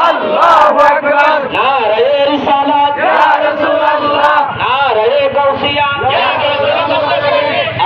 আল্লাহু আকবার। নারায়ে রিসালাত ইয়া রাসূলুল্লাহ। নারায়ে গাউসিয়া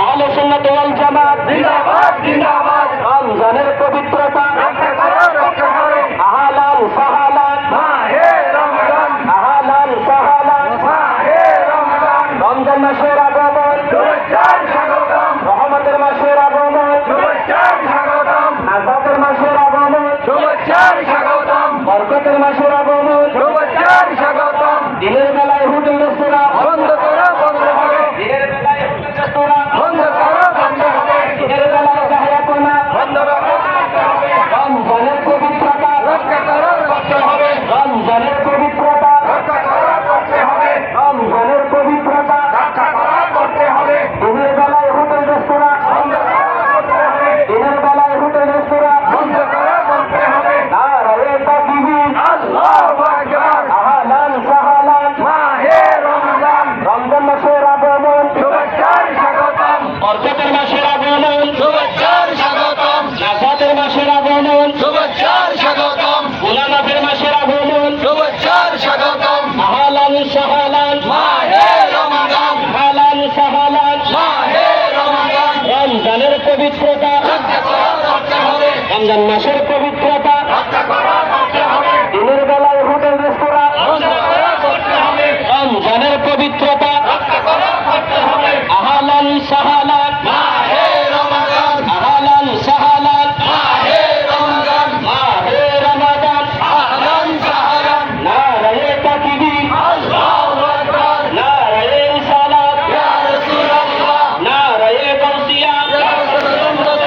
আহলে সুন্নাত ওয়াল জামাত জিন্দাবাদ জিন্দাবাদ। রমজানের পবিত্রতা রক্ষা করো রক্ষা করো। আহলান সাহালান মাহে রমজান আহলান সাহালান মাহে রমজান। রমজান মাসের আগমন শুভেচ্ছার স্বাগতম রহমতের মাসের আগমন শুভেচ্ছার স্বাগতম নাজাতের মাসের আগমন শুভেচ্ছার স্বাগতম বরকতের মাসের আগমন শুভেচ্ছার স্বাগতম। দিনের বেলায় হোটেল রেস্তোরাঁ বন্ধ করো বন্ধ করো দিনের বেলায় হোটেল রেস্তোরাঁ বন্ধ করো বন্ধ হবে দিনের বেলায় জাহিয়াপনা বন্ধ করো করতে হবে। রমজানের পবিত্রতা রক্ষা করো করতে হবে রমজানের পবিত্রতা রক্ষা করো করতে হবে রমজানের পবিত্রতা রক্ষা করো করতে হবে দিনের বেলায় হোটেল রেস্তোরাঁ বন্ধ করো করতে হবে দিনের বেলায় হোটেল রেস্তোরাঁ বন্ধ করো করতে হবে। নারায়ে তাকবীর আল্লাহু আকবার। আহলান সাহালান মাহে রমজান রমজান মাসের আগমন শুভেচ্ছার স্বাগতম বরকতের মাসের আগমন শুভেচ্ছার স্বাগতম নাজাতের মাসের আগমন শুভেচ্ছার স্বাগতম গুনামাফের মাসের আগমন শুভেচ্ছার স্বাগতম। আহলান সাহালান মাহে রমজান আহলান সাহালান মাহে রমজান। রমজানের পবিত্রতা রক্ষা করো করতে হবে রমজান মাসের পবিত্রতা রক্ষা করো করতে হবে দিনের বেলায় হোটেল রেস্তোরাঁ বন্ধ করো করতে হবে রমজানের পবিত্রতা রক্ষা করো করতে হবে। আহলান সাহালান মাহে রমজান আহলান সাহালান মাহে রমজান মাহে রমাদান আহলান সাহলান। নারায়ে তাকবীর আল্লাহু আকবার। নারায়ে রিসালাত ইয়া রাসূলুল্লাহ। নারায়ে গাউসিয়া ইয়া রাসূলুল্লাহ।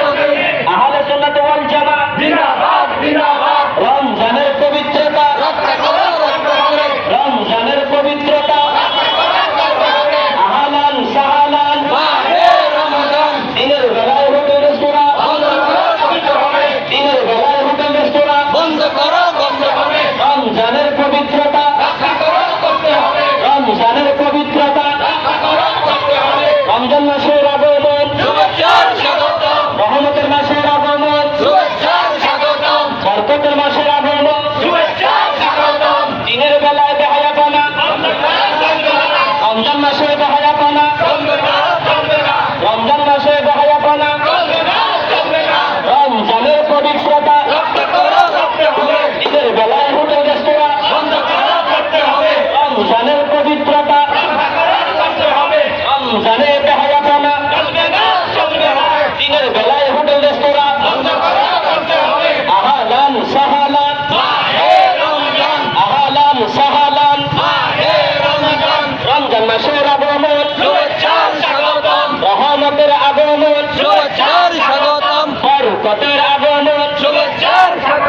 আহলে সুন্নাত ওয়াল জামাত জিন্দাবাদ জিন্দাবাদ। রমজানের পবিত্রতা রক্ষা করো করতে হবে রমজানের পবিত্রতা রক্ষা করো করতে হবে। আহলান সাহালান মাহে রমজান দিনের বেলায় হোটেল রেস্তোরাঁ বন্ধ করো করতে হবে দিনের বেলায় হোটেল রেস্তোরাঁ বন্ধ করো বন্ধ হবে রমজানের পবিত্রতা রক্ষা করো করতে হবে রমজানের পবিত্রতা রক্ষা করো করতে হবে। রমজান মাসের আগমন শুভেচ্ছার স্বাগতম রহমতের মাসের আগমন শুভেচ্ছার স্বাগতম বরকতের মাসের আগমন শুভেচ্ছার স্বাগতম। দিনের বেলায় দেহায়াপনা বন্ধ করো বন্ধ করো রমজান মাসে দেহায়াপনা বন্ধ করো বন্ধ করো রমজান মাসে দেহায়াপনা বন্ধ করো বন্ধ করো। রমজানের পবিত্রতা রক্ষা করো করতে হবে দিনের বেলায় হোটেল রেস্তোরাঁ বন্ধ করো করতে হবে রমজানের পবিত্রতা রক্ষা করো করতে হবে। রমজানে দেহায়াপনা চলবে না চলবে না দিনের বেলায় হোটেল রেস্তোরাঁ বন্ধ করো করতে হবে। আহলান সাহালান মাহে রমজান আহলান সাহালান মাহে রমজান রমজান মাসের আগমন শুভেচ্ছার